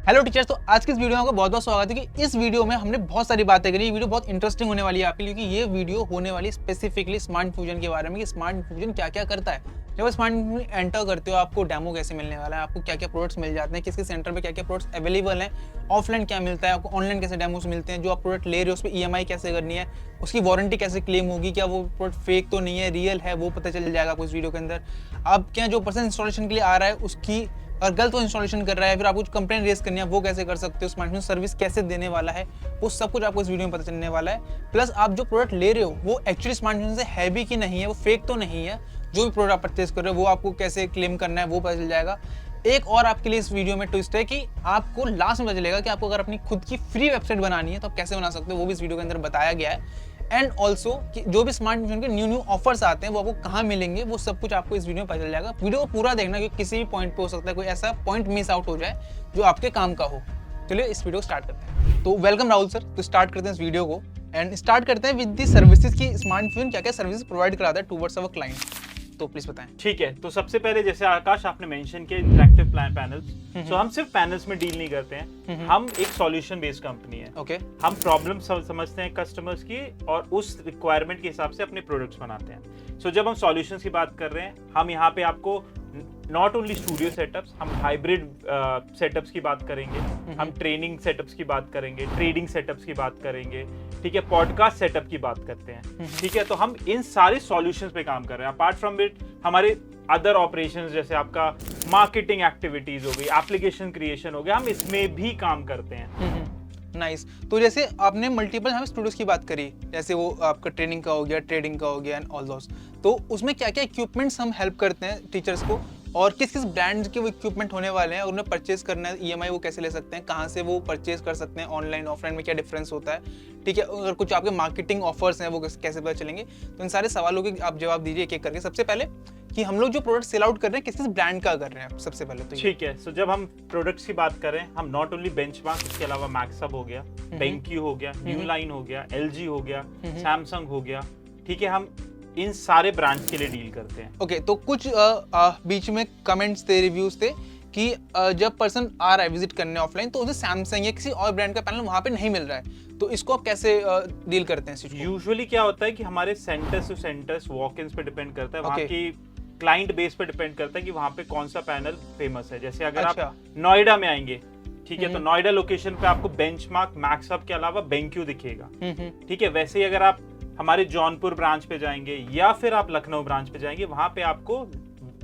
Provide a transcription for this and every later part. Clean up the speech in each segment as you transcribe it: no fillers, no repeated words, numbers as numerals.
Hello teachers, तो आज की इस वीडियो में आपका बहुत बहुत स्वागत है कि इस वीडियो में हमने बहुत सारी बातें करी। ये वीडियो बहुत इंटरेस्टिंग होने वाली है आपके लिए, क्योंकि ये वीडियो होने वाली स्पेसिफिकली स्मार्ट फ्यूजन के बारे में कि स्मार्ट फ्यूजन क्या क्या करता है। जब स्मार्ट फ्यूजन एंटर करते हो आपको डेमो कैसे मिलने वाला है, आपको क्या क्या प्रोडक्ट्स मिल जाते हैं, किस किस सेंटर पे क्या क्या प्रोडक्ट्स अवेलेबल हैं, ऑफलाइन क्या मिलता है आपको, ऑनलाइन कैसे डेमोस मिलते हैं, जो आप प्रोडक्ट ले रहे हो उस पर EMI कैसे करनी है, उसकी वारंटी कैसे क्लेम होगी, क्या वो प्रोडक्ट फेक तो नहीं है, रियल है, वो पता चल जाएगा आपको इस वीडियो के अंदर। अब क्या जो पर्सन इंस्टॉलेशन के लिए आ रहा है उसकी और गलत वो इंस्टॉलेशन कर रहा है, फिर आपको कुछ कंप्लेंट रेज करनी है, वो कैसे कर सकते हो, स्मार्ट सर्विस कैसे देने वाला है, वो सब कुछ आपको इस वीडियो में पता चलने वाला है। प्लस आप जो प्रोडक्ट ले रहे हो वो एक्चुअली स्मार्ट से है भी कि नहीं है, वो फेक तो नहीं है। जो भी प्रोडक्ट आप परचेज कर रहे हो वो आपको कैसे क्लेम करना है वो पता चल जाएगा। एक और आपके लिए इस वीडियो में ट्विस्ट है कि आपको लास्ट में पता चलेगा कि आपको अगर अपनी खुद की फ्री वेबसाइट बनानी है तो आप कैसे बना सकते हो, वो भी इस वीडियो के अंदर बताया गया है। एंड ऑल्सो कि जो भी स्मार्ट फ्यूजन के न्यू ऑफर्स आते हैं वो आपको कहाँ मिलेंगे, वो सब कुछ आपको इस वीडियो में पता चल जाएगा। वीडियो को पूरा देखना, क्योंकि किसी भी पॉइंट पे हो सकता है कोई ऐसा पॉइंट मिस आउट हो जाए जो आपके काम का हो। चलिए इस वीडियो को स्टार्ट करते हैं। तो वेलकम राहुल सर, तो स्टार्ट करते हैं इस वीडियो को एंड स्टार्ट करते हैं विद दी सर्विसेज की स्मार्ट फ्यूजन क्या क्या सर्विस प्रोवाइड कराता है टुवर्ड्स अवर क्लाइंट। तो प्लीज बताएं। ठीक है, तो सबसे पहले जैसे आकाश आपने मेंशन किया इंटरैक्टिव प्लान पैनल्स, सो हम सिर्फ पैनल्स में डील नहीं करते हैं, हम एक सॉल्यूशन बेस्ड कंपनी है। ओके, हम प्रॉब्लम समझते हैं कस्टमर्स की और उस रिक्वायरमेंट के हिसाब से अपने प्रोडक्ट्स बनाते हैं। सो जब हम सॉल्यूशंस की बात कर रहे हैं, हम यहाँ पे आपको नॉट ओनली स्टूडियो सेटअप्स, हम हाइब्रिड सेटअप्स की बात करेंगे, हम ट्रेनिंग सेटअप्स की बात करेंगे, ट्रेडिंग सेटअप्स की बात करेंगे, ठीक है, पॉडकास्ट सेटअप की बात करते हैं, ठीक है। तो हम इन सारे सॉल्यूशंस पे काम कर रहे हैं। अपार्ट फ्रॉम इट हमारे अदर ऑपरेशंस जैसे आपका मार्केटिंग एक्टिविटीज हो गई, एप्लीकेशन क्रिएशन हो गया, हम इसमें भी काम करते हैं। नाइस। तो जैसे आपने मल्टीपल हमें स्टूडियोज की बात करी, जैसे वो आपका ट्रेनिंग का हो गया, ट्रेडिंग का हो गया एंड ऑल दोस, तो उसमें क्या क्या इक्विपमेंट्स हम हेल्प करते हैं टीचर्स को, और किस किस ब्रांड के वो इक्विपमेंट होने वाले हैं, और उन्हें परचेज करना है, EMI वो कैसे ले सकते हैं, कहाँ से वो परचेज कर सकते हैं, ऑनलाइन ऑफलाइन में क्या डिफरेंस होता है, ठीक है, अगर कुछ आपके मार्केटिंग ऑफर्स हैं वो कैसे पता चलेंगे। तो इन सारे सवालों के आप जवाब दीजिए एक एक करके। सबसे पहले कि हम लोग जो प्रोडक्ट सेल आउट कर रहे हैं किस किस ब्रांड का कर रहे हैं सबसे पहले तो। ठीक है, सो जब हम प्रोडक्ट्स की बात करें, हम नॉट ओनली बेंचमार्क, इसके अलावा मैक्सअप हो गया, बेंक्यू हो गया, न्यू लाइन हो गया, LG हो गया, सैमसंग हो गया, ठीक है, हम इन सारे ब्रांड्स के लिए डील करते हैं। ओके, तो कुछ बीच में कमेंट्स थे, रिव्यूज थे कि जब पर्सन आ रहा है विजिट करने ऑफलाइन तो उसे सैमसंग या किसी और ब्रांड का पैनल वहां पे नहीं मिल रहा है, तो इसको आप कैसे डील करते हैं? यूजुअली क्या होता है कि हमारे सेंटर्स टू सेंटर्स वॉक-इन्स पे डिपेंड करता है, वहाँ की क्लाइंट बेस पे डिपेंड करता है कि वहाँ पे कौन सा पैनल फेमस है। जैसे अगर आप नोएडा में आएंगे, ठीक है, तो नोएडा लोकेशन पे आपको बेंचमार्क, मैक्सअप के अलावा बेंक्यू दिखेगा, ठीक है। वैसे ही अगर आप हमारे जौनपुर ब्रांच पे जाएंगे या फिर आप लखनऊ ब्रांच पे जाएंगे, वहां पे आपको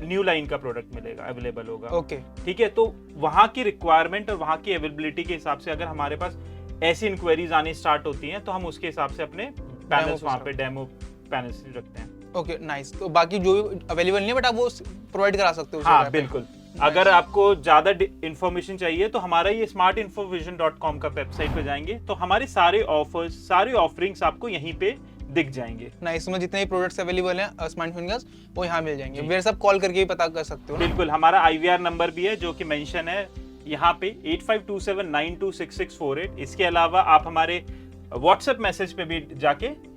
न्यू लाइन का प्रोडक्ट मिलेगा, अवेलेबल होगा। ओके, ठीक है, तो वहां की रिक्वायरमेंट और वहां की अवेलेबिलिटी के हिसाब से अगर हमारे पास ऐसी इंक्वायरीज आनी स्टार्ट होती हैं तो हम उसके हिसाब से अपने पैनल्स वहां पे डेमो पैनल्स रखते हैं। Okay, nice. तो बाकी जो अवेलेबल नहीं है बट आप वो प्रोवाइड करा सकते हो। हाँ बिल्कुल। अगर आपको ज्यादा इंफॉर्मेशन चाहिए तो हमारा ये smartinfovision.com का वेबसाइट पे जाएंगे तो हमारे सारे ऑफर्स, सारे ऑफरिंग्स आपको यहीं पे दिख जाएंगे। नाइस, इसमें जितने भी प्रोडक्ट्स अवेलेबल हैं स्मार्ट फिंगर्स वो यहाँ मिल जाएंगे। वेयर सब कॉल करके भी पता कर सकते हो। बिल्कुल, हमारा IVR नंबर भी है जो कि मेंशन है यहाँ पे 8527926648। इसके अलावा आप हमारे व्हाट्सएप मैसेज पे भी जाके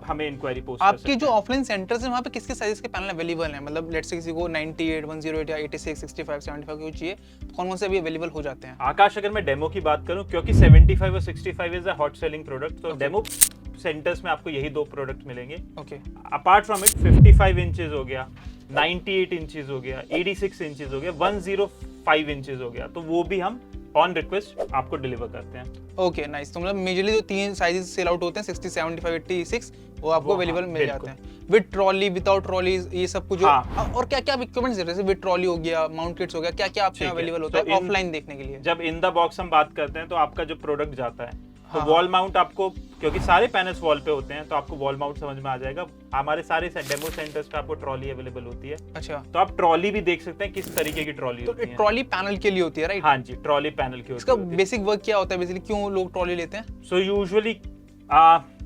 हमें इंक्वायरी पोस्ट कर सकते हैं। आपके जो ऑफलाइन सेंटर्स हैं वहाँ पे किस किस साइज के पैनल अवेलेबल हैं? मतलब लेट्स से किसी को 98, 108 या 86, 65, 75 को चाहिए, तो कौन कौन से अभी अवेलेबल हो जाते हैं? आकाश, अगर मैं डेमो की बात करूं, क्योंकि 75 और 65 is a hot selling product, तो डेमो सेंटर्स में आपको यही दो प्रोडक्ट मिलेंगे। Okay, apart from it 55 inches हो गया, 98 इंचेस हो गया, 86 इंचेस हो गया, 105 इंचेस हो गया, तो वो भी हम ऑन रिक्वेस्ट आपको डिलीवर करते हैं। Okay, nice. तो मतलब मेजरली जो तीन साइजेस सेल आउट होते हैं 60, 75, 86 वो आपको अवेलेबल मिल जाते हैं विद ट्रॉली, विदाउट ट्रॉली, ये सब कुछ। और क्या क्या इक्विपमेंट्स जैसे विद ट्रॉली हो गया, माउंट किट्स हो गया, क्या क्या आपके अवेलेबल होता है ऑफलाइन देखने के लिए? जब इन द बॉक्स हम बात करते हैं तो आपका जो प्रोडक्ट जाता है तो वॉल माउंट आपको, क्योंकि सारे पैनल्स वॉल पे होते हैं तो आपको वॉल माउंट समझ में आ जाएगा। हमारे सारे डेमो सेंटर्स पे आपको ट्रॉली अवेलेबल होती है। अच्छा, तो आप ट्रॉली भी देख सकते हैं किस तरीके की ट्रॉली होती है। ट्रॉली पैनल के लिए होती है, राइट? हाँ जी, ट्रॉली पैनल की होती है। इसका बेसिक वर्क क्या होता है बेसिकली, क्यों लोग ट्रॉली लेते हैं? सो यूजुअली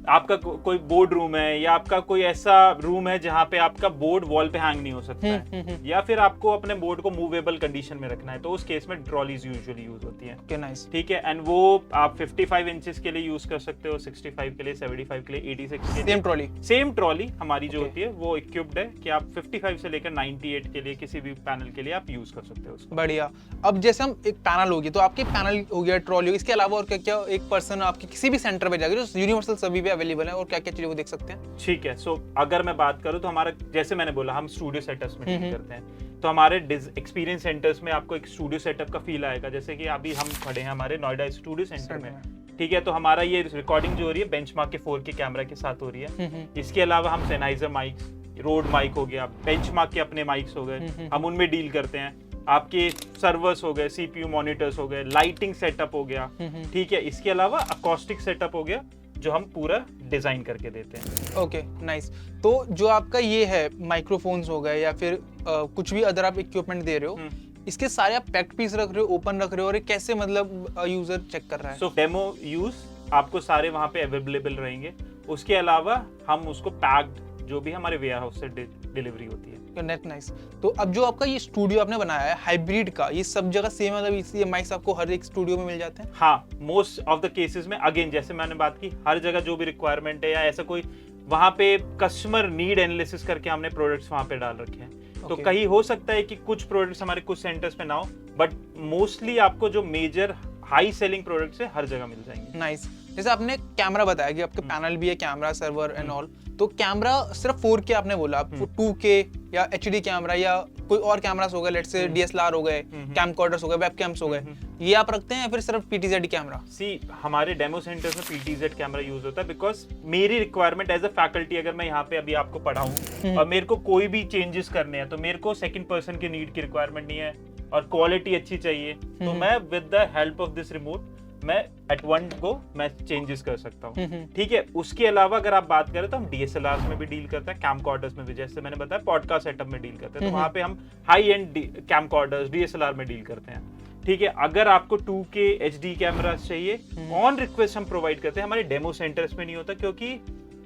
आपका कोई बोर्ड रूम है या आपका कोई ऐसा रूम है जहाँ पे आपका बोर्ड वॉल पे हैंग नहीं हो सकता है, या फिर आपको अपने बोर्ड को मूवेबल कंडीशन में रखना है, तो उस केस में ट्रॉलीज यूजुअली यूज होती हैं। Okay nice. ठीक है, एंड वो आप 55 इंचेस के लिए यूज कर सकते हो, 65 के लिए, 75 के लिए, 86 के लिए। सेम ट्रॉली हमारी जो होती है वो इक्विप्ड है कि आप 55 से लेकर 98 के लिए किसी भी पैनल के लिए आप यूज कर सकते हो उसको। बढ़िया। अब जैसे हम एक पैनल होगी तो आपके पैनल हो गया, ट्रॉली, इसके अलावा और क्या क्या एक पर्सन आपके किसी भी सेंटर पे जाकर जो यूनिवर्सल सभी पे अवेलेबल है, और क्या क्या चीजें वो देख सकते हैं? ठीक है, सो अगर मैं बात करूं तो हमारा, जैसे मैंने बोला, हम स्टूडियो सेटअप्स में डील करते हैं, तो हमारे एक्सपीरियंस सेंटर्स में आपको एक स्टूडियो सेटअप का फील आएगा। जैसे कि अभी हम खड़े हैं हमारे नोएडा स्टूडियो सेंटर में, ठीक है, तो हमारा ये रिकॉर्डिंग जो हो रही है बेंचमार्क के 4K कैमरा के साथ हो रही है। इसके अलावा हम सेनाइजर माइक्स, रोड माइक हो गया, बेंचमार्क के अपने माइक्स हो गए, हम उनमें डील करते हैं। आपके सर्वर्स हो गए, सीपीयू मॉनिटर्स हो गए, लाइटिंग सेटअप हो गया, ठीक है, इसके अलावा अकॉस्टिक सेटअप हो गया जो हम पूरा डिजाइन करके देते हैं। Okay nice. तो जो आपका ये है माइक्रोफोन्स हो गए या फिर कुछ भी अदर आप इक्विपमेंट दे रहे हो, इसके सारे आप पैक्ड पीस रख रहे हो, ओपन रख रहे हो, और ये कैसे मतलब यूजर चेक कर रहा है? सो डेमो यूज आपको सारे वहाँ पे अवेलेबल रहेंगे। उसके अलावा हम उसको पैक्ड जो भी हमारे वेयर हाउस से डिलीवरी होती है। Net nice. तो अब जो आपका ये स्टूडियो आपने बनाया है हाइब्रिड का, ये सब जगह सेम, मतलब ये माइक्स आपको हर एक स्टूडियो में मिल जाते हैं? हाँ, मोस्ट ऑफ द केसेस में, अगेन जैसे मैंने बात की, हर जगह जो भी रिक्वायरमेंट है या ऐसा कोई वहाँ पे कस्टमर नीड एनालिसिस करके हमने प्रोडक्ट्स वहाँ पे डाल रखे हैं। तो कहीं हो सकता है कि कुछ प्रोडक्ट्स हमारे कुछ सेंटर्स पे ना हो, बट मोस्टली आपको जो मेजर हाई सेलिंग प्रोडक्ट्स है हर जगह मिल जाएंगे। नाइस। जैसे आपने कैमरा बताया कि आपके पैनल भी है, कैमरा, सर्वर एंड ऑल, तो कैमरा सिर्फ 4K आपने बोला, आप 2K या HD कैमरा या कोई और कैमरास हो गए, लेट्स से DSLR हो गए, कैमकॉर्डर्स हो गए, वेबकैम्स हो गए, ये आप रखते हैं या फिर सिर्फ PTZ कैमरा? सी, हमारे डेमो सेंटर्स में PTZ कैमरा यूज होता है, बिकॉज मेरी रिक्वायरमेंट एज अ फैकल्टी, अगर मैं यहाँ पे अभी आपको पढ़ाऊँ और मेरे को कोई भी चेंजेस करने हैं, तो मेरे को सेकंड पर्सन की नीड की रिक्वायरमेंट नहीं है और क्वालिटी अच्छी चाहिए, तो मैं with the help of this remote मैं एट वन गो मैं चेंजेस कर सकता हूँ। ठीक है, उसके अलावा अगर आप बात करें तो हम DSLRs में भी डील करते हैं, कैमकॉर्डर्स में भी, जैसे मैंने बताया पॉडकास्ट सेटअप में डील करते हैं, तो वहाँ पे हम हाई एंड कैमकॉर्डर्स DSLR में डील करते हैं। ठीक है, अगर आपको 2K HD कैमरास चाहिए, ऑन रिक्वेस्ट हम प्रोवाइड करते हैं। हमारे डेमो सेंटर्स में नहीं होता, क्योंकि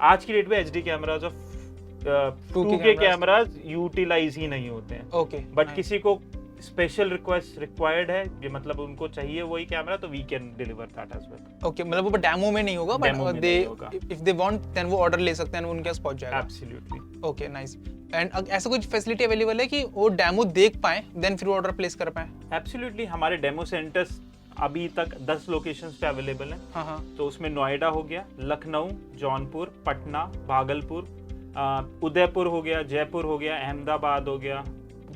आज की डेट में HD कैमरास और 2K कैमरास यूटिलाइज ही नहीं होते हैं। ओके, बट किसी को स्पेशल रिक्वेस्ट रिक्वायर्ड है, ये मतलब उनको चाहिए वही कैमरा, तो we can deliver that as well. Okay, मतलब वो डेमो में नहीं होगा, but they if they want then वो ऑर्डर ले सकते हैं, उनके पास पहुंच जाएगा। एब्सोल्युटली। Okay nice. एंड ऐसा कुछ फैसिलिटी अवेलेबल है कि वो डेमो देख पाए देन फिर ऑर्डर प्लेस कर पाए? एब्सोल्युटली, हमारे डेमो सेंटर्स अभी तक 10 लोकेशंस पे अवेलेबल हैं। हाँ। तो उसमें नोएडा हो गया, लखनऊ, जौनपुर, पटना, भागलपुर, उदयपुर हो गया, जयपुर हो गया, अहमदाबाद हो गया,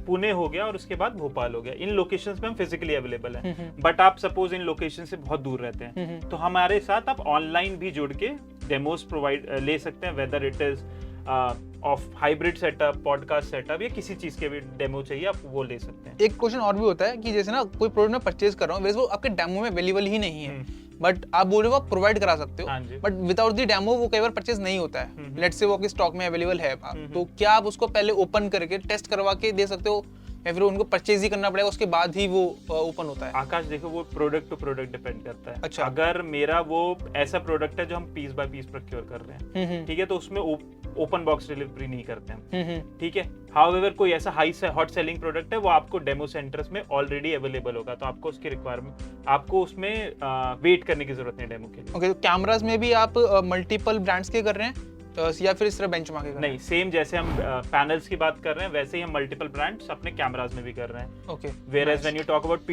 पुणे हो गया, और उसके बाद भोपाल हो गया। इन लोकेशंस पे हम फिजिकली अवेलेबल हैं। बट आप सपोज इन लोकेशन से बहुत दूर रहते हैं, तो हमारे साथ आप ऑनलाइन भी जुड़ के डेमोस प्रोवाइड ले सकते हैं, whether it is of hybrid setup, podcast setup, या किसी चीज के भी डेमो चाहिए आप वो ले सकते हैं। एक क्वेश्चन और भी होता है कि जैसे ना कोई प्रोडक्ट मैं परचेज कर रहा हूँ, वैसे वो आपके डेमो में अवेलेबल ही नहीं है, बट आप बोल रहे हो आप प्रोवाइड करा सकते हो, बट विदाउट द डेमो वो कई बार परचेज नहीं होता है। लेट्स से वो आपके स्टॉक में अवेलेबल है, तो क्या आप उसको पहले ओपन करके टेस्ट करवा के दे सकते हो, या फिर उनको परचेज ही करना पड़ेगा उसके बाद ही वो ओपन होता है? आकाश, देखो वो प्रोडक्ट टू प्रोडक्ट डिपेंड करता है। अच्छा। अगर मेरा वो ऐसा प्रोडक्ट है जो हम पीस बाय पीस प्रोक्योर कर रहे हैं, ठीक है, तो उसमें ओपन बॉक्स डिलीवरी नहीं करते हम। ठीक है, हाउएवर कोई ऐसा हाई से हॉट सेलिंग प्रोडक्ट है, वो आपको डेमो सेंटर्स में ऑलरेडी अवेलेबल होगा, तो आपको उसकी रिक्वायरमेंट, आपको उसमें वेट करने की जरूरत नहीं डेमो के लिए। ओके, तो कैमरास में भी आप मल्टीपल ब्रांड्स के कर रहे हैं या फिर सिर्फ बेंचमार्क के कर रहे हैं? नहीं, सेम जैसे हम पैनल्स की बात कर रहे हैं, वैसे ही हम मल्टीपल ब्रांड्स अपने कैमरास में भी कर रहे हैं। Okay, where as when you talk about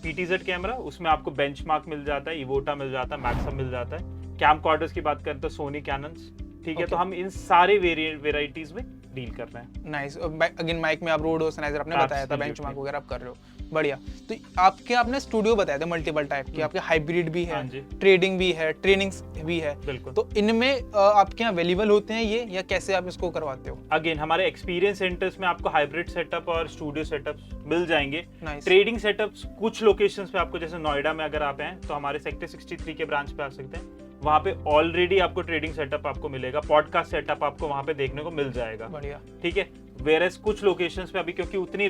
PTZ camera, उसमें आपको बेंचमार्क मिल जाता है, इवोटा मिल जाता है, मैक्सम मिल जाता है। कैमकॉर्डर्स की बात करें तो सोनी, कैनन्स, ठीक है, तो हम इन सारे वेराइटीज में डील कर रहे हैं। नाइस। अगेन माइक में आप रोड और सनाइजर आपने बताया था, बेंचमार्क वगैरह आप कर रहे हो, बढ़िया। तो आपने स्टूडियो बताया था मल्टीपल टाइप की, आपके हाइब्रिड भी है, ट्रेडिंग भी है, ट्रेनिंग्स भी है, बिल्कुल। तो इनमें आपके यहाँ अवेलेबल होते हैं ये, या कैसे आप इसको करवाते हो? अगेन हमारे एक्सपीरियंस सेंटर्स में आपको हाइब्रिड सेटअप और स्टूडियो सेटअप्स मिल जाएंगे। Nice. ट्रेडिंग सेटअप्स कुछ लोकेशंस पे आपको, जैसे नोएडा में अगर आप हैं तो हमारे सेक्टर 63 के ब्रांच पे आ सकते हैं, वहाँ पे ऑलरेडी आपको ट्रेडिंग सेटअप आपको मिलेगा, पॉडकास्ट सेटअप आपको वहाँ पे देखने को मिल जाएगा। बढ़िया। ठीक है, वेयरएज कुछ लोकेशंस पे अभी क्योंकि उतनी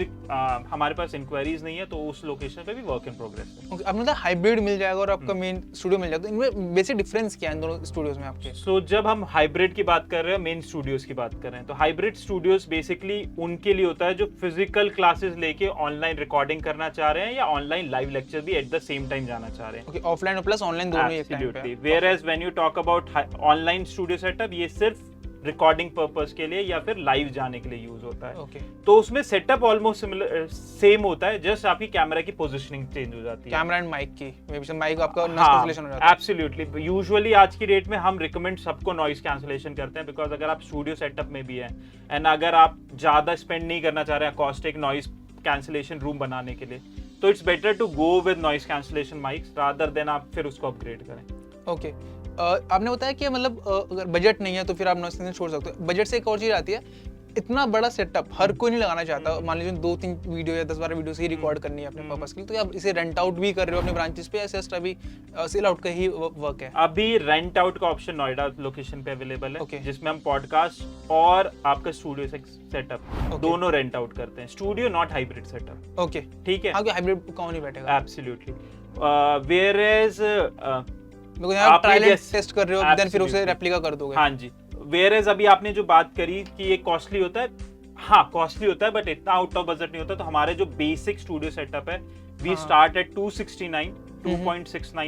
हमारे पास इंक्वायरीज नहीं है तो उस लोकेशन पे भी वर्क इन प्रोग्रेस है। Okay, अब मतलब हाइब्रिड मिल जाएगा और आपका मेन स्टूडियो मिल जाएगा, तो इनमें बेसिक डिफरेंस क्या है इन दोनों स्टूडियोज में आपके? सो जब हम हाइब्रिड की बात कर रहे हैं, मेन स्टूडियोज की बात कर रहे हैं, तो हाइब्रिड स्टूडियोज बेसिकली उनके लिए होता है जो फिजिकल क्लासेस लेके ऑनलाइन रिकॉर्डिंग करना चाह रहे हैं या ऑनलाइन लाइव लेक्चर भी एट द सेम टाइम जाना चाह रहे हैं। ओके, ऑफलाइन और प्लस ऑनलाइन दोनों ही एक टाइम पे। Whereas when you talk about online studio setup, ये सिर्फ रिकॉर्डिंग पर्पस के लिए या फिर लाइव जाने के लिए यूज होता है। ओके, तो उसमें सेटअप ऑलमोस्ट सिमिलर सेम होता है, जस्ट आपकी कैमरा की पोजीशनिंग चेंज हो जाती है, कैमरा एंड माइक की, मे बी माइक आपका नॉइस कैंसलेशन हो जाता है। एब्सोल्युटली। यूजुअली आज की डेट में हम रिकमेंड सबको नॉइस कैंसलेशन करते हैं, बिकॉज अगर आप स्टूडियो सेटअप में भी हैं एंड अगर आप ज्यादा स्पेंड नहीं करना चाह रहे हैं अकॉस्टिक नॉइस कैंसलेशन रूम बनाने के लिए, तो it's better to go with noise cancellation mics rather than आप फिर उसको अपग्रेड करें। ओके, आपने बताया कि मतलब अगर बजट नहीं है तो फिर आप नॉइस कैंसलेशन छोड़ सकते हो। बजट से एक और चीज आती है, इतना बड़ा सेटअप हर कोई नहीं लगाना चाहता। मान लीजिए 2-3 वीडियो या 10-12 वीडियो से ही रिकॉर्ड करनी है अपने पर्पस के लिए, तो आप इसे रेंट आउट भी कर रहे हो अपने ब्रांचेस पे या जस्ट अभी सेल आउट का ही वर्क है? अभी रेंट आउट का ऑप्शन नोएडा लोकेशन पे अवेलेबल है, Okay. जिसमें हम पॉडकास्ट और आपका स्टूडियो सेटअप दोनों रेंट आउट करते हैं। Studio not hybrid setup. Okay, ठीक है, हाँ, हाइब्रिड कौन नहीं बैठेगा? एब्सोल्युटली। वेयरएज बिकॉज़ आप ट्रायल एंड टेस्ट कर रहे हो, देन फिर उसे Absolutely. रेप्लिका कर दोगे। हाँ जी, वेयरएज अभी आपने जो बात करी कि ये कॉस्टली होता है, हाँ कॉस्टली होता है, बट इतना आउट ऑफ बजट नहीं होता। तो हमारे जो बेसिक स्टूडियो सेटअप है, we start at 269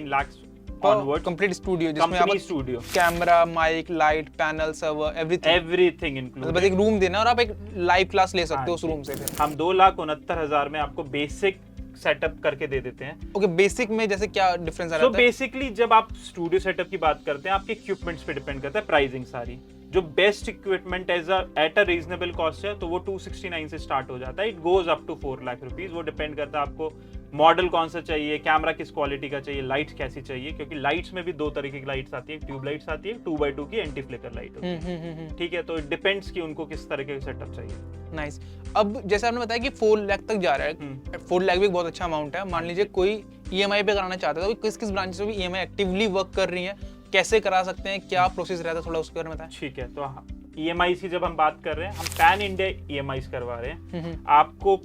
lakhs onwards। Complete studio जिसमें आप studio, camera, mic, light, panel, server, everything बस इंक्लूडेड। एक रूम देना और आप एक लाइव क्लास ले सकते हो उस रूम से फिर। हम 2,69,000 में आपको बेसिक सेटअप करके दे देते हैं। ओके, बेसिक में जैसे क्या डिफरेंस आ सो रहा है? बेसिकली जब आप स्टूडियो सेटअप की बात करते हैं, आपके इक्विपमेंट्स पे डिपेंड करता है प्राइसिंग सारी। जो best equipment at a reasonable cost है तो वो 269 से स्टार्ट हो जाता है। It goes up to 4 lakh rupees. वो डिपेंड करता है आपको मॉडल कौन सा चाहिए, कैमरा किस क्वालिटी का चाहिए, लाइट्स कैसी चाहिए, क्योंकि लाइट्स में भी 2 तरीके की लाइट्स आती है, ट्यूब लाइट्स आती है, 2x2 की एंटी फ्लिकर लाइट होती है। ठीक है, तो इट डिपेंड्स कि उनको किस तरह के सेटअप चाहिए। नाइस। अब जैसे आपने बताया कि 4 लाख तक जा रहा है, 4 लाख भी एक बहुत अच्छा अमाउंट है। मान लीजिए कोई ईएमआई पे कराना चाहता है, तो किस किस ब्रांच में भी ईएमआई एक्टिवली वर्क कर रही है, कैसे करा सकते हैं, क्या प्रोसेस रहता है, थोड़ा उसके बारे में बताएं। ठीक है, तो ईएमआई की जब हम बात कर रहे हैं, हम पैन इंडिया ईएमआई करवा रहे हैं। आपको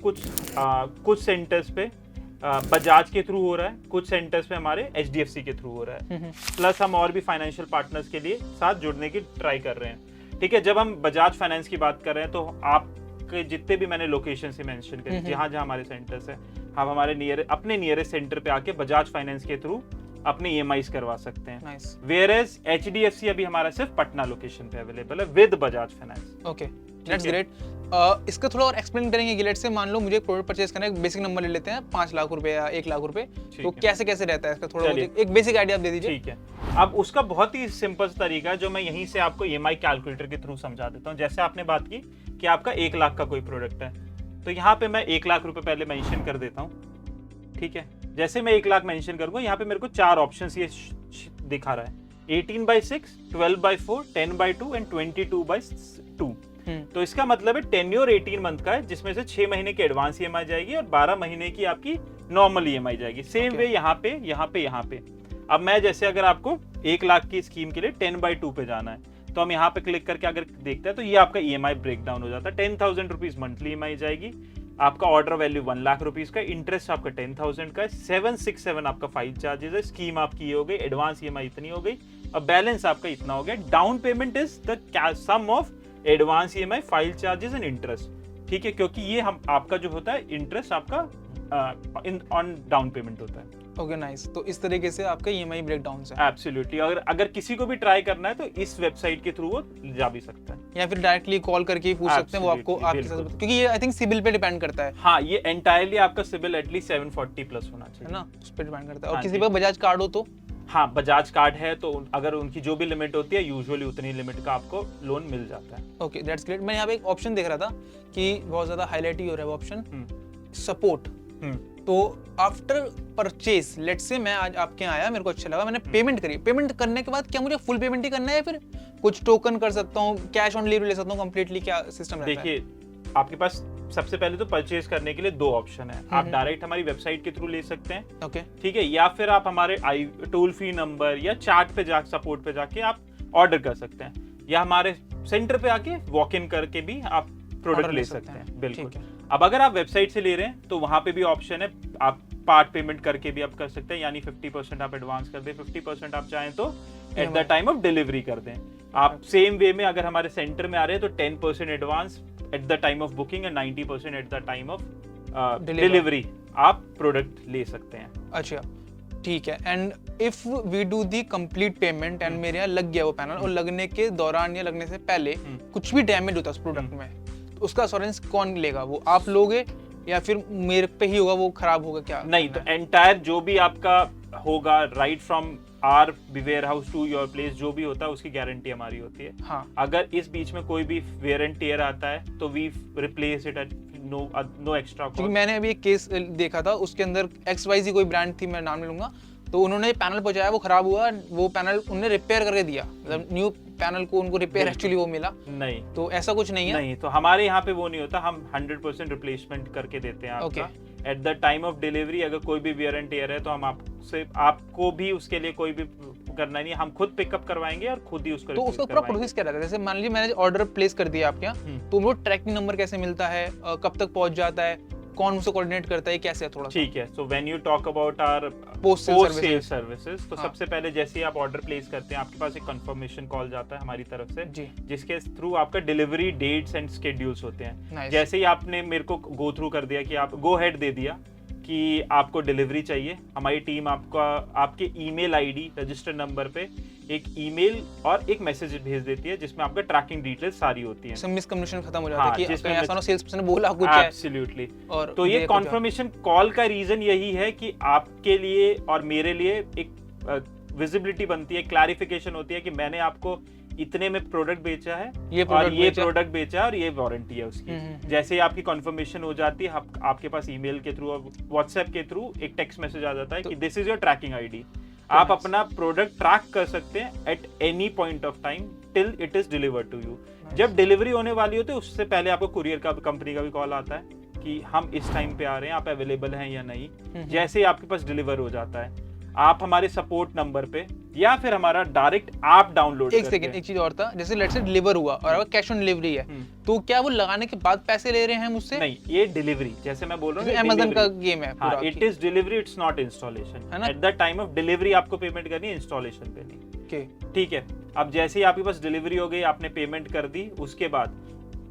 कुछ सेंटर्स पे बजाज के थ्रू हो रहा है, कुछ सेंटर्स पे हमारे एचडीएफसी के थ्रू हो रहा है, प्लस हम और भी फाइनेंशियल पार्टनर्स के लिए साथ जुड़ने की ट्राई कर रहे हैं। ठीक है, जब हम बजाज फाइनेंस की बात कर रहे हैं तो आपके जितने भी मैंने लोकेशन से मेंशन करी, जहाँ जहाँ हमारे सेंटर्स हैं, हम हमारे अपने नियरेस्ट सेंटर पे आके बजाज फाइनेंस के थ्रू अपने ईएमआईज करवा सकते हैं। नाइस। वेयरएज एचडीएफसी अभी हमारा सिर्फ पटना लोकेशन पे अवेलेबल है with Bajaj finance. Okay, that's great. इसका थोड़ा और एक्सप्लेन करेंगे कि लेट्स से मान लो मुझे एक प्रोडक्ट परचेज करना है, बेसिक नंबर ले लेते हैं 5 लाख रुपए या 1 लाख रुपए, तो कैसे कैसे रहता है इसका थोड़ा बहुत एक बेसिक आइडिया आप दे दीजिए। ठीक है, अब उसका बहुत ही सिंपल तरीका है जो मैं यहीं से आपको ईएमआई कैलकुलेटर के थ्रू समझा देता हूँ। जैसे आपने बात की कि आपका 1 लाख का कोई प्रोडक्ट है, तो यहाँ पे मैं 1 लाख रुपए पहले मेंशन कर देता हूँ। ठीक है, जैसे मैं 1 लाख मेंशन करूंगा, यहाँ पे मेरे को 4 ऑप्शंस ये दिखा रहा है, 18/6, 12/4, 10/2 एंड 22/2। तो इसका मतलब है टेन्योर 18 मंथ का है, जिसमें से 6 महीने की एडवांस ईएमआई जाएगी और 12 महीने की आपकी नॉर्मल ईएमआई जाएगी। सेम वे यहाँ पे। अब मैं जैसे अगर आपको 1 लाख की स्कीम के लिए 10/2 पे जाना है, तो हम यहाँ पे क्लिक करके अगर देखते हैं तो ये आपका ईएमआई ब्रेकडाउन हो जाता है। 10,000 रुपीज मंथली ईएमआई जाएगी, आपका ऑर्डर वैल्यू 1 लाख रुपीज का, इंटरेस्ट आपका 10,000 का है, 767 आपका फाइल चार्जेस है, स्कीम आपकी ये हो गई, एडवांस ईएमआई इतनी हो गई, अब बैलेंस आपका इतना हो गया। Down payment is the sum of advance EMI, file charges and interest. ठीक है, क्योंकि ये हम आपका जो होता है इंटरेस्ट आपका ऑन डाउन पेमेंट होता है। Okay, nice. तो इस तरीके से आपका ईएमआई ब्रेकडाउन है। एब्सोल्युटली। अगर किसी को भी ट्राई करना है तो इस वेबसाइट के थ्रू वो जा भी सकता है, या फिर डायरेक्टली कॉल करके ही पूछ सकते हैं, वो आपको आपके साथ, क्योंकि ये आई थिंक सिबिल पे डिपेंड करता है। हाँ, ये एंटायरली आपका सिबिल एटलीस्ट 740 प्लस होना चाहिए, है ना, उस पर डिपेंड करता है। और किसी पर बजाज कार्ड हो तो, हाँ बजाज कार्ड है तो अगर उनकी जो भी लिमिट होती है यूजुअली उतनी लिमिट का आपको लोन मिल जाता है। Okay, that's great. मैं यहाँ पे एक ऑप्शन देख रहा था कि बहुत ज्यादा हाईलाइट ही हो रहा है वो ऑप्शन, सपोर्ट। तो आफ्टर परचेज, लेट्स से मैं आज आपके यहाँ आया, मेरे को अच्छा लगा, मैंने पेमेंट करी, पेमेंट करने के बाद क्या मुझे फुल पेमेंट ही करना है या फिर कुछ टोकन कर सकता हूँ, कैश ऑन डिलीवरी ले सकता हूँ कंप्लीटली, क्या सिस्टम रहता है? देखिए, आपके पास सबसे पहले तो परचेज करने के लिए 2 ऑप्शन है। आप डायरेक्ट हमारी वेबसाइट के थ्रू ले सकते हैं, ओके, ठीक है, या फिर आप हमारे टोल फ्री नंबर या चैट पे जा सपोर्ट पे जाके आप ऑर्डर कर सकते हैं, या हमारे सेंटर पे आके वॉक इन करके भी आप प्रोडक्ट Order ले ले सकते सकते हैं, हैं। बिल्कुल। ठीक है। अब अगर आप वेबसाइट से ले रहे हैं तो वहां पे भी ऑप्शन है, आप पार्ट पेमेंट करके भी आप कर सकते हैं, यानी 50% आप एडवांस कर दें, 50% आप चाहें तो at the EMI time of delivery कर दें। आप सेम वे में अगर हमारे सेंटर में आ रहे हैं तो 10% advance at the time of booking and 90% at the time of delivery आप प्रोडक्ट ले सकते हैं। अच्छा, ठीक है। And if we do the complete payment and मेरे यहाँ लग गया वो पैनल, और लगने के दौरान या लगने से पहले कुछ भी डैमेज होता है उस प्रोडक्ट में, तो उसका इंश्योरेंस कौन लेगा? वो आप लोगे या फिर मेरे पे ही होगा, वो खराब होगा क्या? नहीं, तो एंटायर जो भी आपका होगा right from our warehouse to your place, जो भी होता है उसकी गारंटी हमारी होती है। हाँ, अगर इस बीच में कोई भी वेयर एंड टेयर आता है तो we replace it at no extra क्योंकि कॉस्ट। मैंने अभी एक केस देखा था, उसके अंदर XYZ कोई ब्रांड थी, मैं नाम नहीं लूंगा, तो उन्होंने पैनल पहुंचाया, वो खराब हुआ, वो पैनल उन्होंने रिपेयर करके दिया, मतलब न्यू पैनल को उनको रिपेयर एक्चुअली वो मिला। नहीं, तो ऐसा कुछ नहीं है? नहीं, तो हमारे यहाँ पे वो नहीं होता, हम 100% रिप्लेसमेंट करके देते हैं आपका। Eight the time of delivery अगर कोई भी वियर एंड टेयर है तो हम आपको भी उसके लिए कोई भी करना नहीं, हम खुद पिकअप करवाएंगे और खुद ही उसको तो उसका पूरा प्रोसेस क्या रहता है? जैसे मान लीजिए मैंने ऑर्डर प्लेस कर दिया आपके यहाँ, तो वो ट्रैकिंग नंबर कैसे मिलता है, कब तक पहुंच जाता है, कौन उसे कोऑर्डिनेट करता है, कैसे है थोड़ा? ठीक है, so when you talk about our post sale services, तो हाँ। सबसे पहले जैसे ही आप ऑर्डर प्लेस करते हैं आपके पास एक कंफर्मेशन कॉल जाता है हमारी तरफ से, जी, जिसके थ्रू आपका डिलीवरी डेट्स एंड शेड्यूल्स होते हैं। Nice. जैसे ही आपने मेरे को गो थ्रू कर दिया कि आप गो हेड दे दिया कि आपको डिलीवरी चाहिए, हमारी टीम आपके ईमेल आईडी रजिस्टर नंबर पे एक ईमेल और एक मैसेज भेज देती है जिसमें आपका ट्रैकिंग डिटेल्स सारी होती हैं। सब मिसकम्युनिकेशन खत्म हो जाता हाँ, है कि जिसमें ऐसा ना सेल्स पर्सन ने बोला कुछ है एब्सोल्युटली। और तो ये दिया कुछ और। कॉन्फर्मेशन कॉल का रीजन यही है कि आपके लिए और मेरे लिए एक विजिबिलिटी बनती है, क्लैरिफिकेशन होती है कि मैंने आपको इतने में प्रोडक्ट बेचा है ये और प्रोडक्ट ये प्रोडक्ट बेचा है और ये वारंटी है उसकी। हम्म। जैसे ही आपकी कंफर्मेशन हो जाती है, आपके पास ईमेल के थ्रू और व्हाट्सएप के थ्रू एक टेक्स्ट मैसेज आ जाता है कि this is your tracking ID. आप अपना प्रोडक्ट ट्रैक कर सकते हैं at any point of time till it is delivered to you. जब डिलीवरी होने वाली होती है उससे पहले आपको कुरियर का कंपनी का भी कॉल आता है कि हम इस टाइम पे आ रहे हैं, आप अवेलेबल हैं या नहीं। जैसे ही आपके पास डिलीवर हो जाता है, आप हमारे सपोर्ट नंबर पे या फिर हमारा डायरेक्ट ऐप डाउनलोड एक सेकंड, एक चीज और था, जैसे लेट्स से डिलीवर हुआ और अगर कैश ऑन डिलीवरी है, तो क्या वो लगाने के बाद पैसे ले रहे हैं मुझसे? नहीं, ये डिलीवरी, जैसे मैं बोल रहा हूँ अमेज़न का गेम है पूरा। It is delivery, it's not installation. है ना? Eight the time of delivery आपको पेमेंट करनी है, इंस्टॉलेशन पे नहीं। ओके, ठीक है, अब जैसे ही आपके पास डिलीवरी हो गई, आपने पेमेंट कर दी, उसके बाद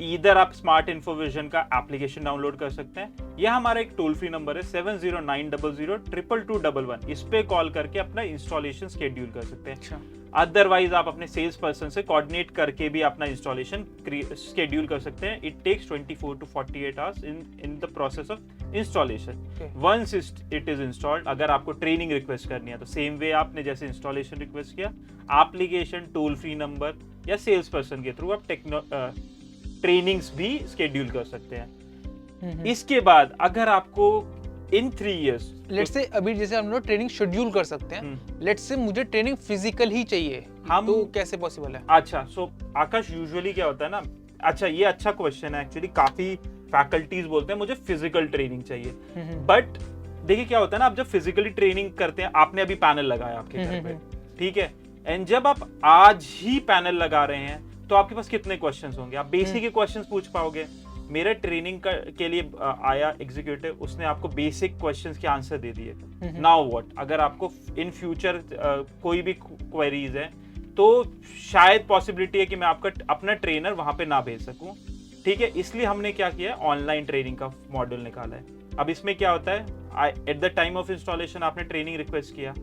इधर आप स्मार्ट इन्फोविजन का एप्लीकेशन डाउनलोड कर सकते हैं, या हमारा एक टोल फ्री नंबर है 7090022211, इस पे कॉल करके अपना इंस्टॉलेशन शेड्यूल कर सकते हैं। अच्छा, अदरवाइज आप अपने सेल्स पर्सन से कोऑर्डिनेट करके भी अपना इंस्टॉलेशन शेड्यूल कर सकते हैं। It takes 24 to 48 hours in the process of installation. Okay. Once it is installed, अगर आपको ट्रेनिंग रिक्वेस्ट करनी है तो सेम वे आपने जैसे इंस्टॉलेशन रिक्वेस्ट किया, एप्लीकेशन, टोल फ्री नंबर या सेल्स पर्सन के थ्रू आप ट्रेनिंग्स भी शेड्यूल कर सकते हैं। इसके बाद अगर आपको इन 3 years, लेट्स से अभी जैसे हम लोग ट्रेनिंग शेड्यूल कर सकते हैं, लेट्स से मुझे ट्रेनिंग फिजिकल ही चाहिए, तो कैसे पॉसिबल है? अच्छा, सो आकाश यूजुअली क्या होता है ना, अच्छा ये अच्छा क्वेश्चन है एक्चुअली, काफी फैकल्टीज बोलते हैं मुझे फिजिकल ट्रेनिंग चाहिए, बट देखिए क्या होता है ना, आप जब फिजिकली ट्रेनिंग करते हैं, आपने अभी पैनल लगाया आपके घर पे, ठीक है, एंड जब आप आज ही पैनल लगा रहे हैं तो आपके पास कितने क्वेश्चंस होंगे? आप बेसिक के क्वेश्चंस पूछ पाओगे? मेरे ट्रेनिंग के लिए आया एग्जीक्यूटिव, उसने आपको बेसिक क्वेश्चंस के आंसर दे दिए। नाउ व्हाट, अगर आपको इन फ्यूचर कोई भी क्वेरीज है तो शायद पॉसिबिलिटी है कि मैं आपका अपना ट्रेनर वहां पे ना भेज सकूं, ठीक है, इसलिए हमने क्या किया है, ऑनलाइन ट्रेनिंग का मॉडल निकाला है। अब इसमें क्या होता है, eight the time of installation आपने ट्रेनिंग रिक्वेस्ट किया,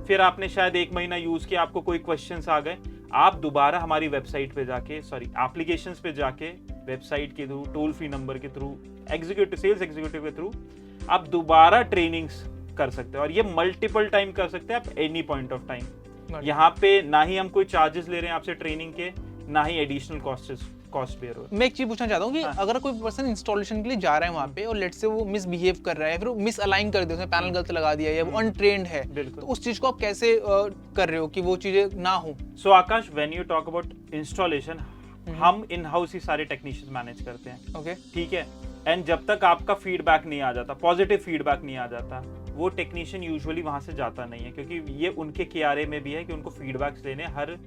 फिर आपने शायद 1 महीना यूज किया, आपको कोई क्वेश्चंस आ गए, आप दोबारा हमारी वेबसाइट पे जाके, एप्लीकेशंस पे जाके, वेबसाइट के थ्रू, टोल फ्री नंबर के थ्रू, सेल्स एग्जीक्यूटिव के थ्रू आप दोबारा ट्रेनिंग्स कर सकते हैं, और ये मल्टीपल टाइम कर सकते हैं आप एनी पॉइंट ऑफ टाइम। यहाँ पे ना ही हम कोई चार्जेस ले रहे हैं आपसे ट्रेनिंग के, ना ही एडिशनल कॉस्ट बेयर हो। मैं एक चीज पूछना चाहता हूँ कि अगर कोई पर्सन इंस्टॉलेशन के लिए जा रहा है वहाँ पे और लेट्स से वो मिसबिहेव कर रहा है, फिर वो मिस अलाइन कर दिया, उसने पैनल गलत लगा दिया या वो अनट्रेन्ड है, तो उस चीज को आप कैसे कर रहे हो कि वो चीजें ना हो? So Akash, when you talk about installation, हम इन हाउस ही सारे टेक्नीशियंस मैनेज करते हैं। ओके, ठीक है, एंड जब तक आपका फीडबैक नहीं आ जाता, पॉजिटिव फीडबैक नहीं आ जाता, वो टेक्नीशियन यूजुअली वहां से जाता नहीं है, क्योंकि ये उनके KRA में भी है कि उनको फीडबैक्स लेने हर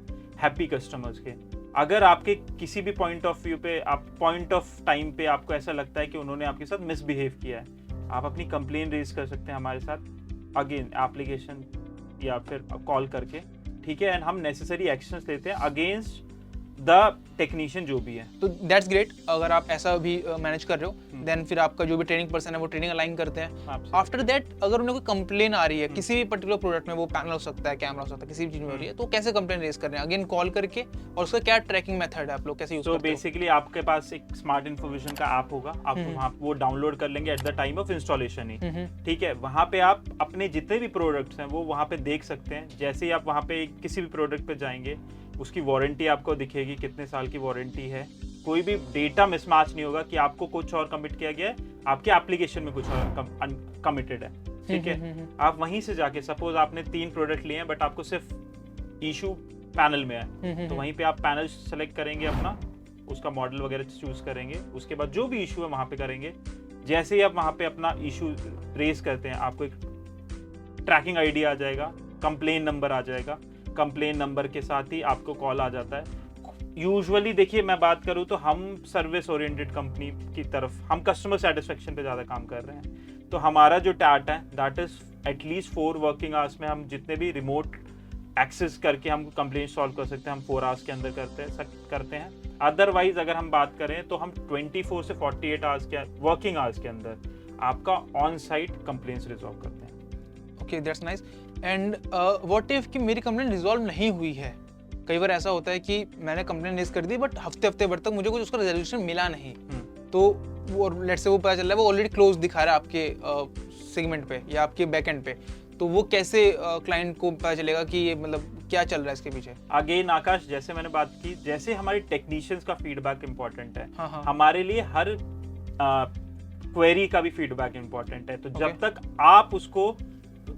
हैप्पी कस्टमर्स के। अगर आपके किसी भी पॉइंट ऑफ व्यू पे पॉइंट ऑफ टाइम पे आपको ऐसा लगता है कि उन्होंने आपके साथ मिसबिहेव किया है, आप अपनी कंप्लेन रेज कर सकते हैं हमारे साथ अगेन एप्लीकेशन या फिर कॉल करके, ठीक है, एंड हम नेसेसरी एक्शंस लेते हैं अगेंस्ट द टेक्नीशियन जो भी है। तो दैट्स ग्रेट। अगर आप ऐसा भी मैनेज कर रहे हो देन फिर आपका जो भी ट्रेनिंग पर्सन है वो ट्रेनिंग अलाइन करते हैं। आफ्टर दैट अगर उन्हें कोई कंप्लेन आ रही है किसी भी पर्टिकुलर प्रोडक्ट में, वो पैनल हो सकता है, कैमरा हो सकता है, किसी भी चीज में हो रही है, तो कैसे कंप्लेन रेज कर रहे हैं? अगेन कॉल करके, और उसका क्या ट्रैकिंग मेथड है, आप लोग कैसे यूज करते हो? तो बेसिकली आपके पास एक स्मार्ट इन्फॉर्मेशन का ऐप होगा, आप वहाँ वो डाउनलोड कर लेंगे at the time of installation ही, ठीक है। वहाँ पे आप अपने जितने भी प्रोडक्ट्स हैं वो वहाँ पे देख सकते हैं। जैसे ही आप वहाँ पे किसी भी प्रोडक्ट पे जाएंगे, उसकी वारंटी आपको दिखेगी, कितने साल की वारंटी है, कोई भी डेटा मिसमैच नहीं होगा कि आपको कुछ और कमिट किया गया है, आपके एप्लीकेशन में कुछ और कमिटेड है, ठीक है। आप वहीं से जाके, सपोज आपने 3 प्रोडक्ट लिए हैं बट आपको सिर्फ इशू पैनल में है, तो वहीं पे आप पैनल सेलेक्ट करेंगे अपना, उसका मॉडल वगैरह चूज करेंगे, उसके बाद जो भी इशू है वहाँ पे करेंगे। जैसे ही आप वहाँ पे अपना इशू रेज करते हैं, आपको एक ट्रैकिंग आईडी आ जाएगा, कंप्लेन नंबर आ जाएगा, कंप्लेन नंबर के साथ ही आपको कॉल आ जाता है। यूजुअली देखिए, मैं बात करूँ तो हम सर्विस ओरिएंटेड कंपनी की तरफ, हम कस्टमर सेटिस्फेक्शन पे ज़्यादा काम कर रहे हैं, तो हमारा जो टैट है that is at least 4 working hours में हम जितने भी रिमोट एक्सेस करके हम कंप्लेंट सॉल्व कर सकते हैं, हम 4 आवर्स के अंदर करते हैं। अदरवाइज अगर हम बात करें तो हम 24 से 48 आवर्स के वर्किंग आवर्स के अंदर आपका ऑन साइट कंप्लेंट्स रिजॉल्व करते हैं। Okay, that's nice. And what if कि मेरी कंप्लेंट रिजॉल्व नहीं हुई है? कई बार ऐसा होता है कि मैंने कंप्लेंट रेज कर दी बट हफ्ते भर तक मुझे कुछ उसका रेजोल्यूशन मिला नहीं, तो वो लेट्स से वो पता चल रहा है वो ऑलरेडी क्लोज दिखा रहा है आपके सेगमेंट पे या आपके बैकएंड पे, तो वो कैसे क्लाइंट को पता चलेगा कि ये मतलब क्या चल रहा है इसके पीछे? अगेन आकाश, जैसे मैंने बात की, जैसे हमारे टेक्नीशियंस का फीडबैक इंपॉर्टेंट है, हाँ। हमारे लिए हर क्वेरी का भी फीडबैक इंपॉर्टेंट है। तो जब तक आप उसको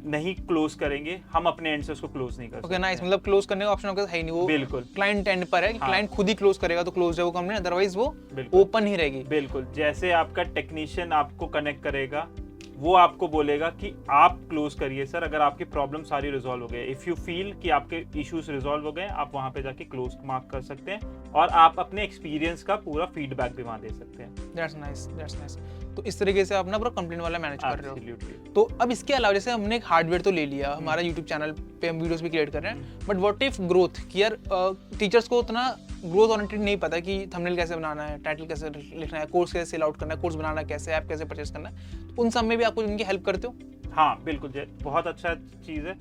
नहीं क्लोज करेंगे, हम अपने एंड से उसको क्लोज नहीं कर सकते। Okay, nice. मतलब क्लोज करने का ऑप्शन आपके पास है ही नहीं, वो बिल्कुल क्लाइंट एंड पर है कि क्लाइंट खुद ही क्लोज करेगा तो क्लोज है वो कंपनी, अदरवाइज वो ओपन ही रहेगी। बिल्कुल, जैसे आपका टेक्नीशियन आपको कनेक्ट करेगा, वो आपको बोलेगा कि आप क्लोज करिए सर, अगर आपकी प्रॉब्लम सारी रिजॉल्व हो गई, इफ यू फील कि आपके इश्यूज रिजॉल्व हो गए, आप वहां पे जाके क्लोज मार्क कर सकते हैं और आप अपने एक्सपीरियंस का पूरा फीडबैक भी वहां दे सकते हैं। That's nice, that's nice. तो इस तरीके से आप ना पूरा कंप्लेंट वाला मैनेज कर रहे हो। Absolutely. तो अब इसके अलावा जैसे हमने एक हार्डवेयर तो ले लिया, हमारा यूट्यूब चैनल पे हम वीडियोस भी क्रिएट कर रहे हैं, बट व्हाट इफ ग्रोथ कि यार टीचर्स को उतना ग्रोथ ओरिएंटेड नहीं पता कि थंबनेल कैसे बनाना है, टाइटल कैसे लिखना है, कोर्स कैसे सेल आउट करना है, कोर्स बनाना कैसे, ऐप कैसे परचेस करना है, तो उन सब में भी आपको उनकी हेल्प करते हो? हाँ बिल्कुल, बहुत अच्छा चीज़ है।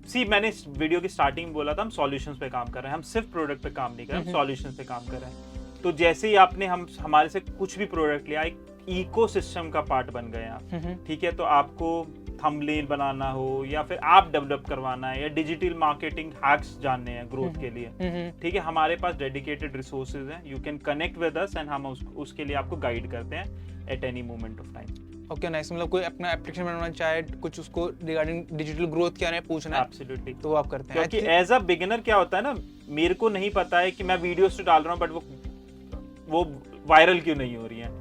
सी, मैंने इस वीडियो की स्टार्टिंग में बोला था हम सॉल्यूशंस पे काम कर रहे हैं, हम सिर्फ प्रोडक्ट पे काम नहीं कर रहे, हम सॉल्यूशंस पे काम कर रहे हैं। तो जैसे ही आपने हमारे से कुछ भी प्रोडक्ट लिया, एक इकोसिस्टम का पार्ट बन गए आप, ठीक है। तो आपको थंबनेल बनाना हो या फिर ऐप डेवलप करवाना है या डिजिटल मार्केटिंग हैक्स जानने हैं ग्रोथ के लिए, ठीक है, हमारे पास डेडिकेटेड रिसोर्सेज हैं, you can connect with us and हम उसके लिए आपको गाइड करते हैं at any moment of time. Okay, nice. मतलब कोई अपना एप्लीकेशन बनाना चाहे, कुछ उसको रिगार्डिंग डिजिटल ग्रोथ क्या है पूछना है, एब्सोल्युटली, तो आप करते हैं। क्योंकि एज अ बिगिनर क्या होता है ना, मेरे को नहीं पता है कि मैं वीडियोस तो डाल रहा हूँ बट वो वायरल क्यों नहीं हो रही हैं,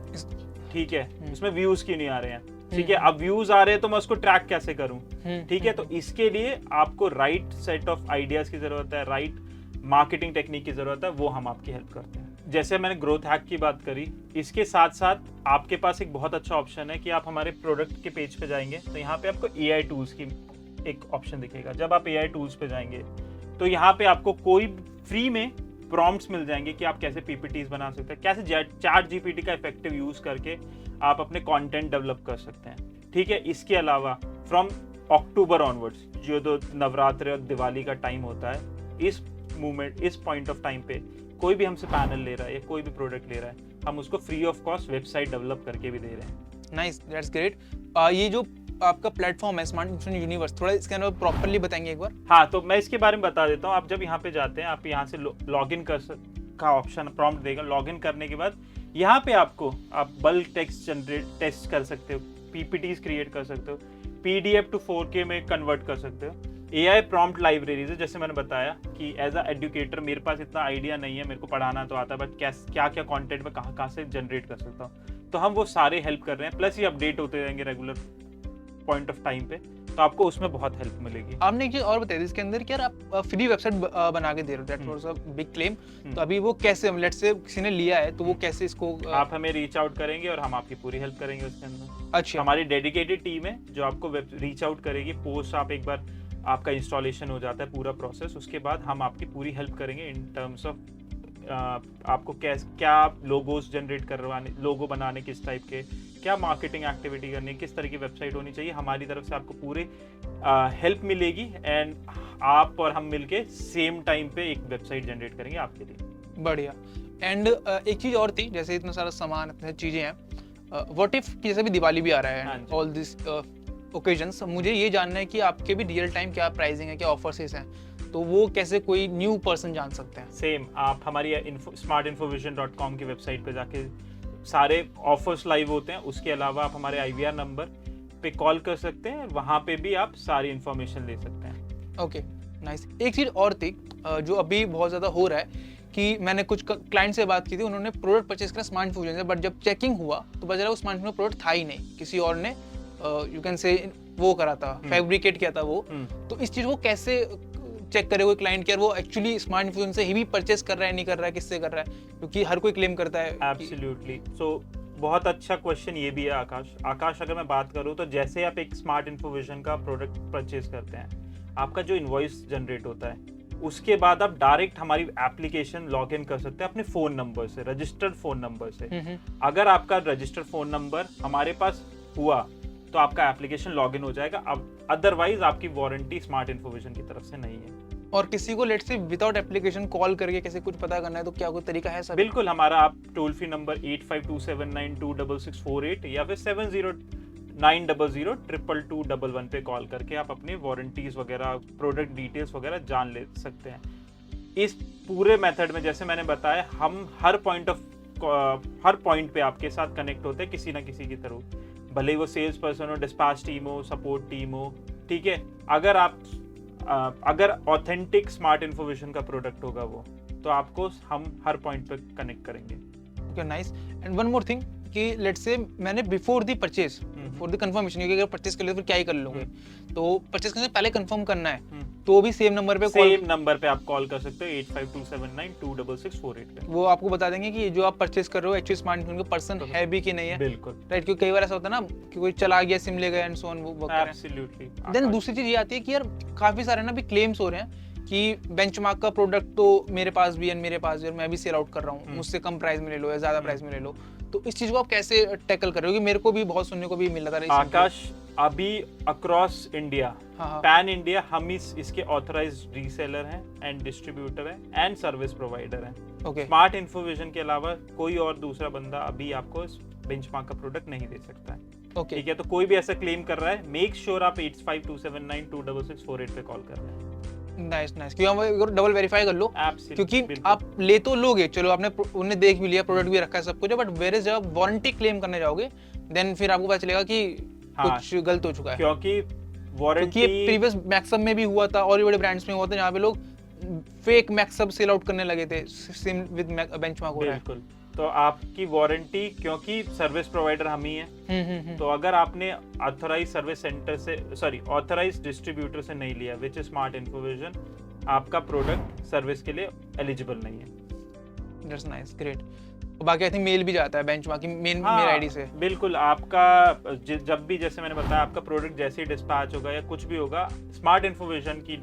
ठीक है, उसमें व्यूज क्यों नहीं आ रहे हैं, ठीक है। अब व्यूज आ रहे हैं तो मैं उसको ट्रैक कैसे करूं, ठीक है। तो इसके लिए आपको राइट सेट ऑफ आइडियाज की जरूरत है, राइट मार्केटिंग टेक्निक की जरूरत है, वो हम आपकी हेल्प करते हैं। जैसे मैंने ग्रोथ हैक की बात करी, इसके साथ साथ आपके पास एक बहुत अच्छा ऑप्शन है कि आप हमारे प्रोडक्ट के पेज पे जाएंगे तो यहाँ पे आपको AI टूल्स की एक ऑप्शन दिखेगा। जब आप AI टूल्स पे जाएंगे तो यहाँ पे आपको कोई फ्री में प्रॉम्प्ट्स मिल जाएंगे कि आप कैसे PPTs बना सकते हैं, कैसे चैट GPT का इफेक्टिव यूज करके आप अपने कंटेंट डेवलप कर सकते हैं, ठीक है। इसके अलावा फ्रॉम अक्टूबर ऑनवर्ड्स, जो तो नवरात्रि और दिवाली का टाइम होता है, इस मूवमेंट, इस पॉइंट ऑफ टाइम पे कोई भी हमसे पैनल ले रहा है या कोई भी प्रोडक्ट ले रहा है, हम उसको free of cost website develop करके भी दे रहे हैं। Nice, that's great. ये जो आपका प्लेटफॉर्म है स्मार्ट इन्फॉर्मेशन यूनिवर्स, थोड़ा इसके अंदर प्रॉपर्ली बताएंगे एक बार? हाँ, तो मैं इसके बारे में बता देता हूँ। आप जब यहाँ पे जाते हैं, आप यहाँ से लॉगिन का ऑप्शन प्रॉम्प्ट देगा। लॉगिन करने के बाद यहाँ पे आप बल्क टेक्स्ट कर सकते हो, PPTs क्रिएट कर सकते हो, PDF टू 4K में कन्वर्ट कर सकते हो। AI प्रॉम्प्ट लाइब्रेरीज है, जैसे मैंने बताया कि एज अ एजुकेटर मेरे पास इतना आइडिया नहीं है, मेरे को पढ़ाना तो आता है बट क्या क्या कंटेंट में कहाँ से जनरेट कर सकता हूँ, तो हम वो सारे हेल्प कर रहे हैं। प्लस ये अपडेट होते रहेंगे रेगुलर पॉइंट ऑफ टाइम पे, तो तो आपको उसमें बहुत हेल्प मिलेगी। आपने एक चीज और बताई थी इसके अंदर कि यार आप फ्री वेबसाइट बना के दे रहे हो, that was a big claim. तो अभी वो कैसे, लेट्स से किसी ने लिया है तो वो कैसे इसको आप हमें रीच आउट करेंगे और हम आपकी पूरी हेल्प करेंगे उसके अंदर। अच्छा, हमारी डेडिकेटेड टीम है जो आपको रीच आउट करेगी। पोस्ट आप एक बार आपका इंस्टॉलेशन हो जाता है पूरा प्रोसेस, उसके बाद हम आपकी पूरी हेल्प करेंगे इन टर्म्स ऑफ आपको क्या लोगोस जनरेट करवाने, लोगो बनाने किस टाइप के, क्या मार्केटिंग एक्टिविटी करनी, किस तरह की वेबसाइट होनी चाहिए। हमारी तरफ से आपको पूरी हेल्प मिलेगी एंड आप और हम मिलके सेम टाइम पे एक वेबसाइट जनरेट करेंगे आपके लिए। बढ़िया। एंड एक चीज और थी, जैसे इतना सारा सामान, इतनी चीजें हैं, व्हाट इफ जैसे भी दिवाली भी आ रहा है, ऑल दिस ओकेजन्स, मुझे ये जानना है कि आपके भी रियल टाइम क्या प्राइसिंग है, क्या ऑफर्स हैं, तो वो कैसे कोई न्यू पर्सन जान सकते हैं? सेम आप हमारी smartinfovision.com की वेबसाइट पे जाके सारे ऑफर्स लाइव होते हैं। उसके अलावा आप हमारे IVR नंबर पे कॉल कर सकते हैं, वहाँ पे भी आप सारी इंफॉर्मेशन ले सकते हैं। Okay, nice. एक चीज़ और थी जो अभी बहुत ज़्यादा हो रहा है कि मैंने कुछ क्लाइंट से बात की थी, उन्होंने प्रोडक्ट परचेज करा स्मार्ट फ्यूजन से, बट जब चेकिंग हुआ तो पता चला वो स्मार्ट फ्यूजन प्रोडक्ट था ही नहीं, किसी और ने यू कैन से वो करा था, फैब्रिकेट किया था वो। तो इस चीज़ को कैसे चेक करे कोई क्लाइंट कि यार वो एक्चुअली स्मार्ट फ्यूजन से ही भी परचेज कर रहा है, नहीं कर रहा है, किससे कर रहा है, क्योंकि हर कोई क्लेम करता है। एब्सोल्युटली। सो बहुत अच्छा क्वेश्चन ये भी है आकाश। अगर मैं बात करूँ तो जैसे आप एक स्मार्ट इन्फोविजन का प्रोडक्ट परचेज करते हैं, आपका जो इनवॉइस जनरेट होता है उसके बाद आप डायरेक्ट हमारी एप्लीकेशन लॉग इन कर सकते हैं अपने फोन नंबर से, रजिस्टर्ड फोन नंबर से। अगर आपका रजिस्टर्ड फोन नंबर हमारे पास हुआ तो आपका एप्लीकेशन लॉग इन हो जाएगा। अब अदरवाइज आपकी वारंटी स्मार्ट इन्फोविजन की तरफ से नहीं है। और किसी को let's say without application call करके कैसे कुछ पता करना है तो क्या कोई तरीका है सर? बिल्कुल, हमारा आप टोल फ्री नंबर 8527926648 या फिर 7090002211 पे कॉल करके आप अपने वारंटीज वगैरह, प्रोडक्ट डिटेल्स वगैरह जान ले सकते हैं। इस पूरे मेथड में जैसे मैंने बताया, हम हर पॉइंट पे आपके साथ कनेक्ट होते हैं किसी ना किसी की थ्रू, भले वो सेल्स पर्सन हो, डिस्पैच टीम हो, सपोर्ट टीम हो, ठीक है। अगर ऑथेंटिक स्मार्ट इन्फोविजन का प्रोडक्ट होगा वो, तो आपको हम हर पॉइंट पे कनेक्ट करेंगे। Okay, nice. And one more thing कि लेट्स से मैंने before the purchase, for the confirmation, क्योंकि अगर परचेज कर ले तो फिर क्या ही कर लोगे, तो परचेज करने से पहले कंफर्म करना है तो भी सेम नंबर पे आप कॉल कर सकते हो 8527926648 पे। वो आपको बता देंगे कि जो आप परचेज कर रहे हो एक्चुअली स्मार्ट फोन का पर्सन है भी कि नहीं है। बिल्कुल राइट, क्योंकि कई बार ऐसा होता है ना कि कोई चला गया, सिम ले गया एंड सो ऑन, वो एब्सोल्युटली। देन दूसरी चीज ये आती है कि यार काफी सारे ना भी क्लेम्स हो रहे हैं कि बेंचमार्क का प्रोडक्ट तो मेरे पास भी है, मेरे पास भी, और मैं भी सेल आउट कर रहा हूँ, मुझसे कम प्राइस में ले लो या ज्यादा प्राइस में ले लो। तो इस चीज को आप कैसे टैकल कर रहे हो? क्योंकि मेरे को भी बहुत सुनने को भी मिल रहा था आकाश, अभी अक्रॉस इंडिया, पैन इंडिया, हम इसके ऑथराइज्ड रीसेलर हैं एंड डिस्ट्रीब्यूटर हैं एंड सर्विस प्रोवाइडर हैं। स्मार्ट इन्फोविजन के अलावा कोई और दूसरा बंदा अभी आपको बेंचमार्क का प्रोडक्ट नहीं दे सकता है। ठीक है, तो कोई भी ऐसा क्लेम कर रहा है, मेक श्योर आप 8527926648 पे कॉल कर रहे हैं। नाइस, क्योंकि डबल वेरीफाई कर लो, क्योंकि आप ले तो लोगे, चलो आपने उन्हें देख भी लिया, प्रोडक्ट भी रखा है, सब कुछ है, बट वेयर जब आप वारंटी क्लेम करने जाओगे देन फिर आपको पता चलेगा कि कुछ गलत हो चुका है। क्योंकि वारंटी प्रीवियस मैक्सअप में भी हुआ था और भी बड़े ब्रांड्स में हुआ था जहाँ पे लोग फेक मैक्सअप सेल आउट करने लगे थे, सेम विद बेंचमार्क हो रहा है। बिल्कुल, तो आपकी वारंटी, क्योंकि सर्विस प्रोवाइडर हम ही हैं, तो अगर आपने ऑथराइज सर्विस सेंटर से, ऑथराइज डिस्ट्रीब्यूटर से नहीं लिया विच इज स्मार्ट इन्फोविजन, आपका प्रोडक्ट सर्विस के लिए एलिजिबल नहीं है। That's nice, great. बाकी आई थिंक मेल भी जाता है बेंचमार्क की मेल आईडी से। बिल्कुल, आपका जब भी, जैसे मैंने बताया, आपका प्रोडक्ट जैसे ही डिस्पैच होगा या कुछ भी होगा, स्मार्ट इन्फोविजन की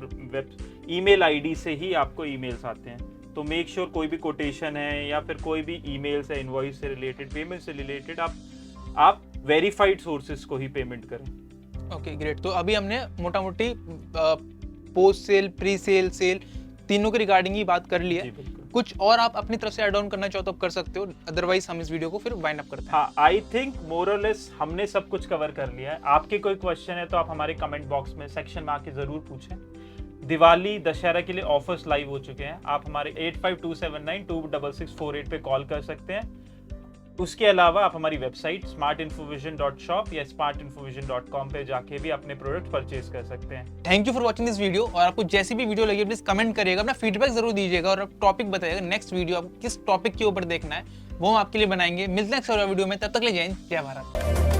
ईमेल आईडी से ही आपको ईमेल्स आते हैं। तो मेक श्योर कोई भी कोटेशन है या फिर कोई भी ईमेल्स है इनवॉइस से रिलेटेड, पेमेंट से रिलेटेड, आप वेरीफाइड सोर्सेज को ही पेमेंट करें। Okay, great. तो अभी हमने मोटा मोटी post sale, pre sale, sale तीनों के रिगार्डिंग ही बात कर ली है। कुछ और आप अपनी तरफ से ऐड ऑन करना चाहो तो आप कर सकते हो, अदरवाइज हम इस वीडियो को फिर वाइंड अप करते हैं। हाँ, आई थिंक मोर और लेस हमने सब कुछ कवर कर लिया है। आपके कोई क्वेश्चन है तो आप हमारे कमेंट बॉक्स में, सेक्शन में आके जरूर पूछें। दिवाली, दशहरा के लिए ऑफर्स लाइव हो चुके हैं, आप हमारे 8527926648 पे कॉल कर सकते हैं। उसके अलावा आप हमारी वेबसाइट smartinfovision.shop या smartinfovision.com पे जाके भी अपने प्रोडक्ट परचेज कर सकते हैं। Thank you for watching this video, और आपको जैसी भी वीडियो लगी प्लीज कमेंट करिएगा, अपना फीडबैक जरूर दीजिएगा और टॉपिक बताइएगा, नेक्स्ट वीडियो आपको किस टॉपिक के ऊपर देखना है वो हम आपके लिए बनाएंगे। मिलते हैं नेक्स्ट वीडियो में, तब तक ले जय हिंद, जय भारत।